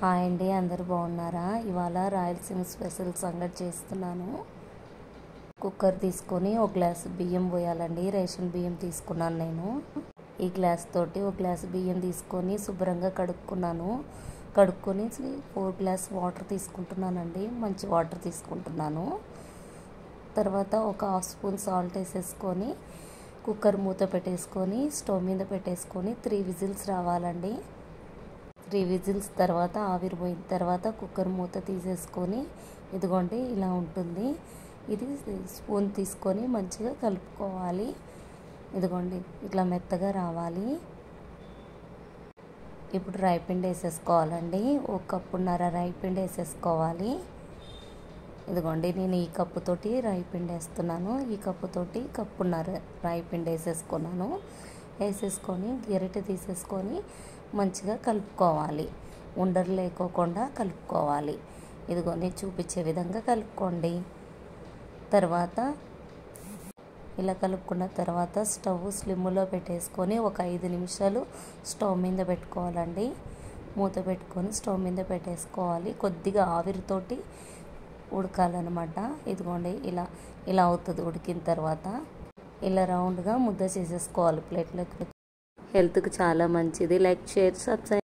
Hi అండి, అందరూ బాగున్నారా? ఇవాళ రాయలసీమ స్పెషల్ సంగటి చేస్తున్నాను. కుక్కర్ తీసుకొని ఒక గ్లాసు బియ్యం పోయాలండి. రేషన్ బియ్యం తీసుకున్నాను నేను. ఈ గ్లాస్ తోటి ఒక గ్లాసు బియ్యం తీసుకొని శుభ్రంగా కడుక్కొని 4 గ్లాస్ వాటర్ తీసుకుంటున్నానండి. మంచి వాటర్ తీసుకుంటున్నాను. తర్వాత ఒక హాఫ్ స్పూన్ సాల్ట్ వేసేసుకొని కుక్కర్ మూత పెట్టేసుకొని స్టవ్ మీద పెట్టేసుకొని 3 విజిల్స్ రావాలండి. 3 విజిల్స్ తర్వాత ఆవిరి పోయిన తర్వాత కుక్కర్ మూత తీసేసుకొని ఇదిగోండి ఇలా ఉంటుంది. ఇది స్పూన్ తీసుకొని మంచిగా కలుపుకోవాలి. ఇదిగోండి ఇట్లా మెత్తగా రావాలి. ఇప్పుడు రైపిండి వేసేసుకోవాలండి. 1 కప్పున్నర రైపిండి వేసేసుకోవాలి. ఇదిగోండి నేను ఈ కప్పుతోటి రైపిండి వేస్తున్నాను. ఈ కప్పుతోటి కప్పున్నర రైపిండి వేసేసుకున్నాను. వేసేసుకొని గరిటె తీసేసుకొని మంచిగా కలుపుకోవాలి. ఉండలు లేకోకుండా కలుపుకోవాలి. ఇదిగోండి చూపించే విధంగా కలుపుకోండి. తర్వాత ఇలా కలుపుకున్న తర్వాత స్టవ్ స్లిమ్లో పెట్టేసుకొని ఒక 5 నిమిషాలు స్టవ్ మీద పెట్టుకోవాలండి. మూత పెట్టుకొని స్టవ్ మీద పెట్టేసుకోవాలి. కొద్దిగా ఆవిరితోటి ఉడకాలన్నమాట. ఇదిగోండి ఇలా అవుతుంది. ఉడికిన తర్వాత ఇలా రౌండ్గా ముద్ద చేసేసుకోవాలి ప్లేట్లోకి. హెల్త్కి చాలా మంచిది. Like, share, subscribe.